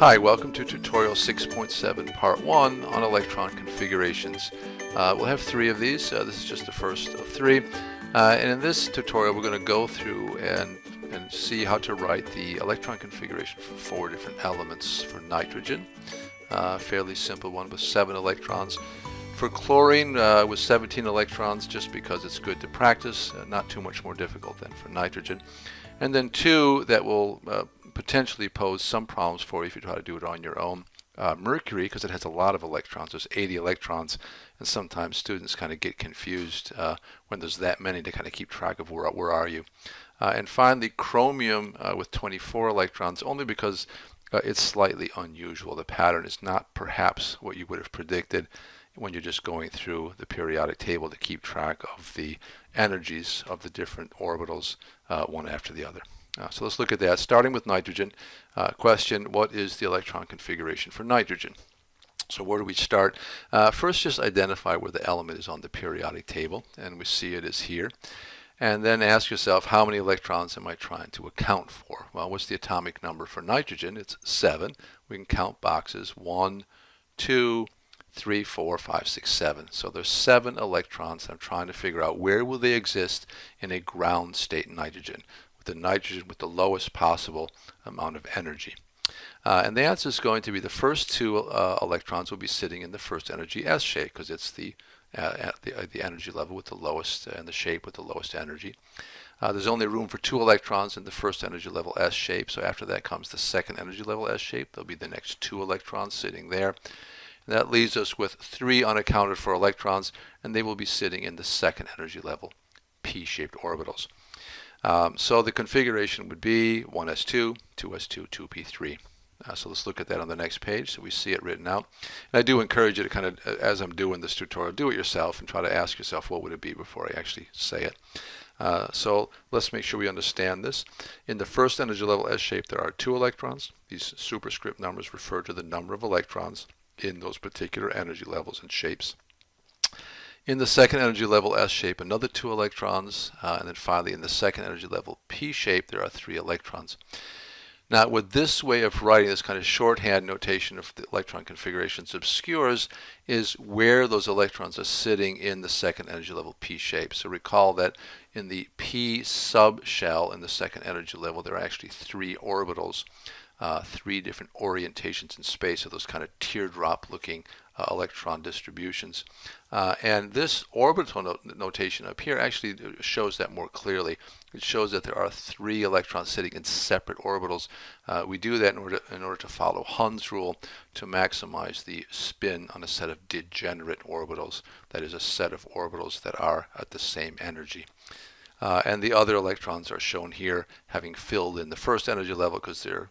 Hi, welcome to tutorial 6.7 part 1 on electron configurations. We'll have 3 of these. This is just the first of 3. And in this tutorial we're going to go through and see how to write the electron configuration for 4 different elements. For nitrogen, fairly simple one with 7 electrons. For chlorine with 17 electrons, just because it's good to practice, not too much more difficult than for nitrogen. And then 2 that will potentially pose some problems for you if you try to do it on your own. Mercury, because it has a lot of electrons, there's 80 electrons, and sometimes students kind of get confused when there's that many to kind of keep track of where are you. And finally, chromium with 24 electrons, only because it's slightly unusual. The pattern is not perhaps what you would have predicted when you're just going through the periodic table to keep track of the energies of the different orbitals one after the other. So let's look at that. Starting with nitrogen, question, what is the electron configuration for nitrogen? So where do we start? First, just identify where the element is on the periodic table, and we see it is here. And then ask yourself, how many electrons am I trying to account for? Well, what's the atomic number for nitrogen? It's 7. We can count boxes 1, 2, 3, 4, 5, 6, 7. So there's 7 electrons. I'm trying to figure out where will they exist in a ground state nitrogen, the nitrogen with the lowest possible amount of energy. And the answer is going to be the first 2 electrons will be sitting in the first energy S shape, because it's the energy level with the lowest and the shape with the lowest energy. There's only room for 2 electrons in the first energy level S shape, so after that comes the second energy level S shape. There'll be the next 2 electrons sitting there. And that leaves us with 3 unaccounted for electrons, and they will be sitting in the second energy level P-shaped orbitals. So the configuration would be 1s2, 2s2, 2p3. So let's look at that on the next page so we see it written out. And I do encourage you to kind of, as I'm doing this tutorial, do it yourself and try to ask yourself what would it be before I actually say it. So let's make sure we understand this. In the first energy level S shape there are 2 electrons. These superscript numbers refer to the number of electrons in those particular energy levels and shapes. In the second energy level S shape, another 2 electrons, and then finally in the second energy level P shape, there are 3 electrons. Now, what this way of writing, this kind of shorthand notation of the electron configurations obscures, is where those electrons are sitting in the second energy level P shape. So recall that in the P subshell in the second energy level, there are actually 3 orbitals, 3 different orientations in space of those kind of teardrop-looking electron distributions. And this orbital notation up here actually shows that more clearly. It shows that there are 3 electrons sitting in separate orbitals. We do that in order to follow Hund's rule to maximize the spin on a set of degenerate orbitals. That is, a set of orbitals that are at the same energy. And the other electrons are shown here having filled in the first energy level because they're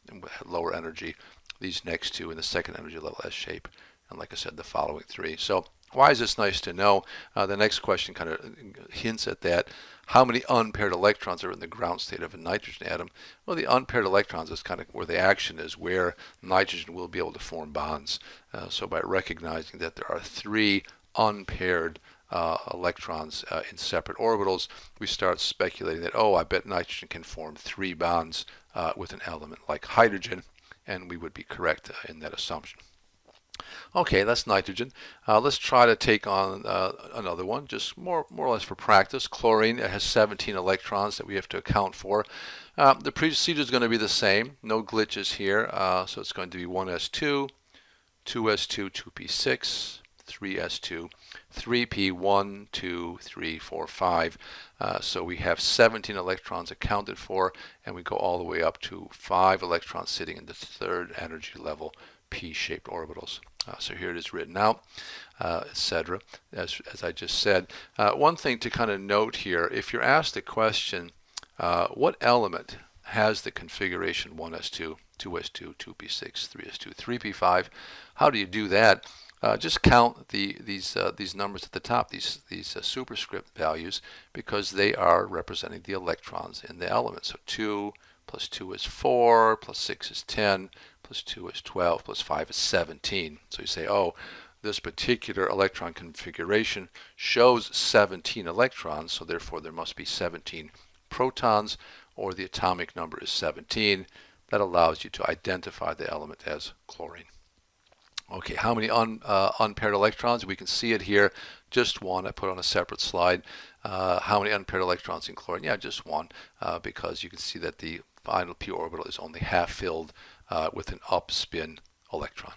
in lower energy. These next 2 in the second energy level S shape, and like I said, the following 3. So why is this nice to know? The next question kind of hints at that. How many unpaired electrons are in the ground state of a nitrogen atom? Well, the unpaired electrons is kind of where the action is, where nitrogen will be able to form bonds. So by recognizing that there are 3 unpaired electrons in separate orbitals, we start speculating that, oh, I bet nitrogen can form 3 bonds with an element like hydrogen, and we would be correct in that assumption. Okay, that's nitrogen. Let's try to take on another one, just more or less for practice. Chlorine, it has 17 electrons that we have to account for. The procedure is going to be the same, no glitches here. So it's going to be 1s2, 2s2, 2p6, 3s2, 3p, 1, 2, 3, 4, 5. So we have 17 electrons accounted for, and we go all the way up to 5 electrons sitting in the third energy level P-shaped orbitals. So here it is written out, etc. As I just said. One thing to kind of note here, if you're asked the question, what element has the configuration 1s2, 2s2, 2p6, 3s2, 3p5, how do you do that? Just count these numbers at the top, these superscript values, because they are representing the electrons in the element. So 2 plus 2 is 4, plus 6 is 10, plus 2 is 12, plus 5 is 17. So you say, oh, this particular electron configuration shows 17 electrons, so therefore there must be 17 protons, or the atomic number is 17. that allows you to identify the element as chlorine. Okay, how many unpaired electrons? We can see it here, just one. I put on a separate slide. How many unpaired electrons in chlorine? Yeah, just one, because you can see that the final p orbital is only half filled with an up spin electron.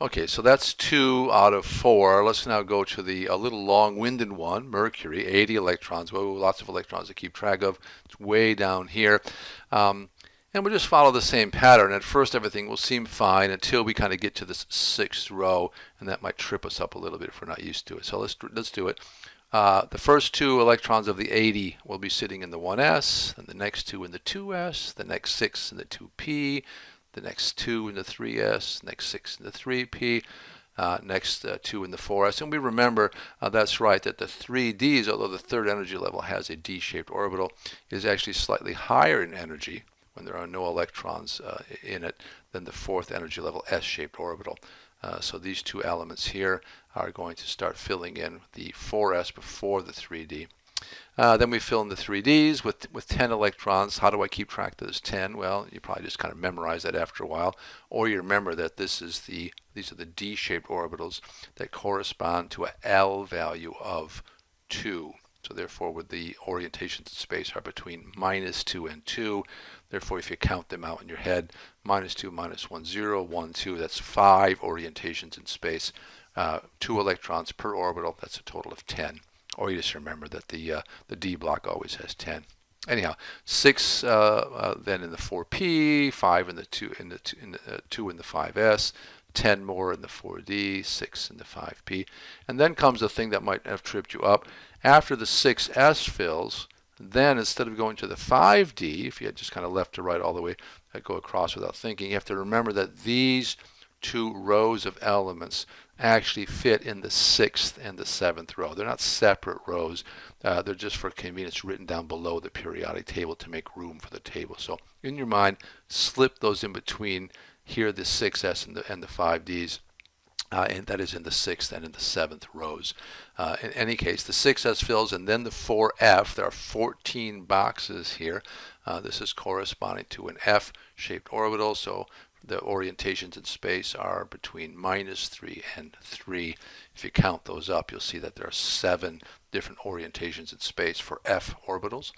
Okay, so that's 2 out of 4. Let's now go to the a little long-winded one, mercury, 80 electrons. Well, lots of electrons to keep track of. It's way down here. And we'll just follow the same pattern. At first, everything will seem fine until we kind of get to this 6th row, and that might trip us up a little bit if we're not used to it. So let's do it. The first 2 electrons of the 80 will be sitting in the 1s, and the next 2 in the 2s, the next 6 in the 2p, the next 2 in the 3s, next 6 in the 3p, next 2 in the 4s. And we remember, that's right, that the 3ds, although the third energy level has a D-shaped orbital, is actually slightly higher in energy when there are no electrons in it than the fourth energy level S-shaped orbital. So these 2 elements here are going to start filling in the 4s before the 3d. Then we fill in the 3ds with 10 electrons. How do I keep track of this 10? Well, you probably just kind of memorize that after a while, or you remember that these are the D-shaped orbitals that correspond to an L value of 2. So therefore, with the orientations in space are between -2 and 2. Therefore, if you count them out in your head, -2, -1, 0, 1, 2, that's 5 orientations in space. 2 electrons per orbital, that's a total of 10. Or you just remember that the D block always has 10. Anyhow, 6 then in the 4p, 5 in the 2 in the 2 in the 5s, 10 more in the 4d, 6 in the 5p, and then comes the thing that might have tripped you up. After the 6s fills, then instead of going to the 5d, if you had just kind of left to right all the way, go across without thinking, you have to remember that these 2 rows of elements actually fit in the 6th and the 7th row. They're not separate rows. They're just for convenience written down below the periodic table to make room for the table. So in your mind, slip those in between here, the 6s and the 5ds. And that is in the 6th and in the 7th rows. In any case, the 6s fills, and then the 4f. There are 14 boxes here. This is corresponding to an F-shaped orbital, so the orientations in space are between -3 and 3. If you count those up, you'll see that there are 7 different orientations in space for F orbitals.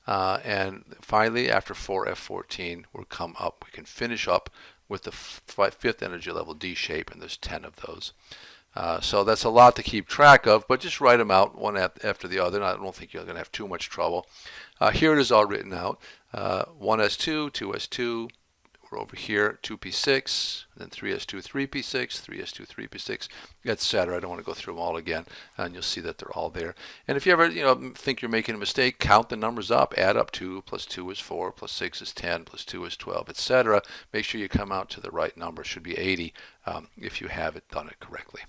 And finally, after 4f14, we can finish up with the 5th energy level D shape, and there's 10 of those. So that's a lot to keep track of, but just write them out one after the other, and I don't think you're going to have too much trouble. Here it is all written out. 1s2, 2s2, we're over here, 2p6, then 3s2, 3p6, 3s2, 3p6, etc. I don't want to go through them all again, and you'll see that they're all there. And if you ever think you're making a mistake, count the numbers up, add up 2 plus 2 is 4, plus 6 is 10, plus 2 is 12, etc. Make sure you come out to the right number. It should be 80 if you have done it correctly.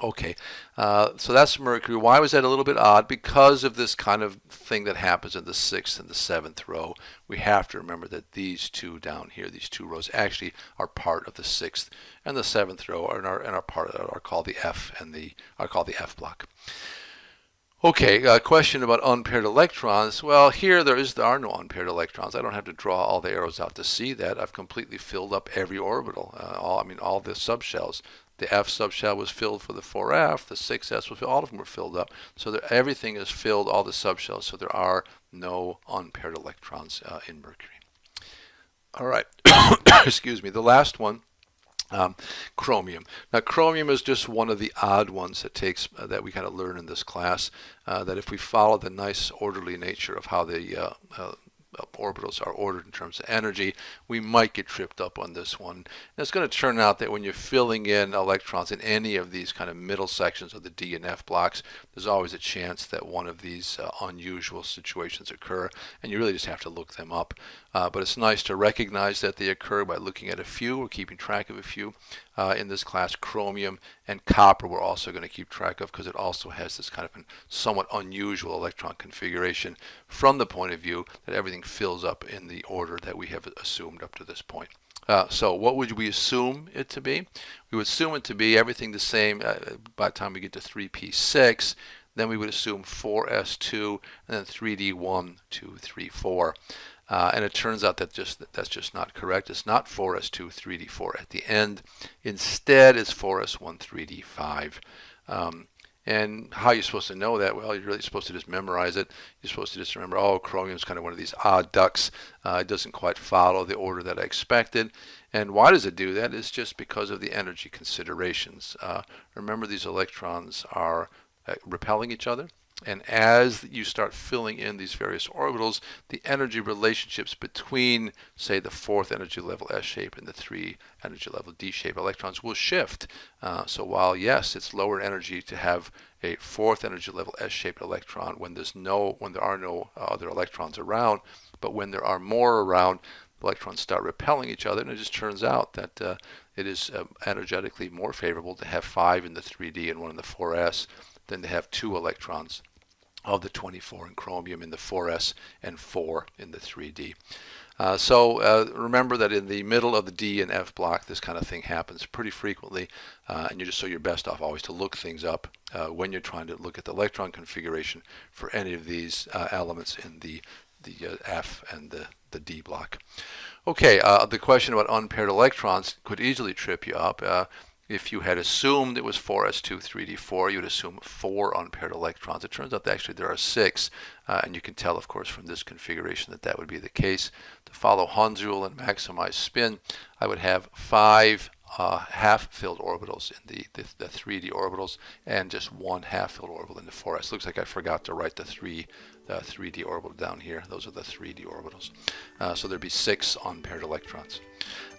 Okay, so that's mercury. Why was that a little bit odd? Because of this kind of thing that happens in the 6th and the 7th row. We have to remember that these 2 down here, these 2 rows, actually are part of the 6th and the 7th row, and are called the F F block. Okay, a question about unpaired electrons. Well, here there are no unpaired electrons. I don't have to draw all the arrows out to see that. I've completely filled up every orbital. All the subshells. The F subshell was filled for the 4f, the 6s was filled, all of them were filled up. So everything is filled, all the subshells, so there are no unpaired electrons in mercury. All right, excuse me, the last one, chromium. Now chromium is just one of the odd ones that we kind of learn in this class, that if we follow the nice orderly nature of how the orbitals are ordered in terms of energy, we might get tripped up on this one. And it's going to turn out that when you're filling in electrons in any of these kind of middle sections of the D and F blocks, there's always a chance that one of these unusual situations occur, and you really just have to look them up. But it's nice to recognize that they occur by looking at a few or keeping track of a few. In this class, chromium and copper we're also going to keep track of, because it also has this kind of somewhat unusual electron configuration from the point of view that everything fills up in the order that we have assumed up to this point. So what would we assume it to be? We would assume it to be everything the same by the time we get to 3p6. Then we would assume 4s2, and then 3d1, 2, 3, 4. And it turns out that that's just not correct. It's not 4s2 3d4 at the end. Instead, it's 4s1 3d5. And how are you supposed to know that? Well, you're really supposed to just memorize it. You're supposed to just remember, oh, chromium is kind of one of these odd ducks. It doesn't quite follow the order that I expected. And why does it do that? It's just because of the energy considerations. Remember, these electrons are repelling each other. And as you start filling in these various orbitals, the energy relationships between, say, the 4th energy level S shape and the 3 energy level D shape electrons will shift. So while, yes, it's lower energy to have a 4th energy level S shaped electron when there are no other electrons around, but when there are more around, electrons start repelling each other, and it just turns out that it is energetically more favorable to have 5 in the 3D and 1 in the 4s than to have 2 electrons of the 24 in chromium in the 4s and 4 in the 3d. So remember that in the middle of the D and F block, this kind of thing happens pretty frequently, and you're best off always to look things up when you're trying to look at the electron configuration for any of these elements in the F and the D block. Okay, the question about unpaired electrons could easily trip you up. If you had assumed it was 4s2 3d4, you would assume 4 unpaired electrons. It turns out that actually there are 6, and you can tell, of course, from this configuration that that would be the case. To follow Hund's rule and maximize spin, I would have 5 half-filled orbitals in the 3d orbitals and just 1 half-filled orbital in the 4s. Looks like I forgot to write the 3d orbital down here. Those are the 3d orbitals. So there'd be 6 unpaired electrons.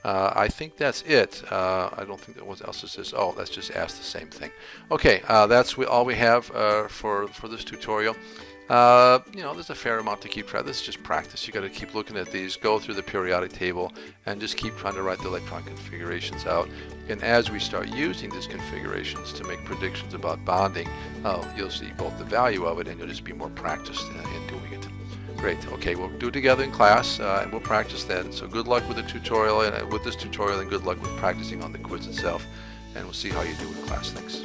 I think that's it. I don't think that what else is this. Oh, let's just ask the same thing. Okay, that's all we have for this tutorial. There's a fair amount to keep track of. This is just practice. You got to keep looking at these, go through the periodic table, and just keep trying to write the electron configurations out. And as we start using these configurations to make predictions about bonding, you'll see both the value of it, and you'll just be more practiced in doing it. Great. Okay, we'll do it together in class, and we'll practice then. So good luck with the tutorial, and with this tutorial, and good luck with practicing on the quiz itself. And we'll see how you do in class. Thanks.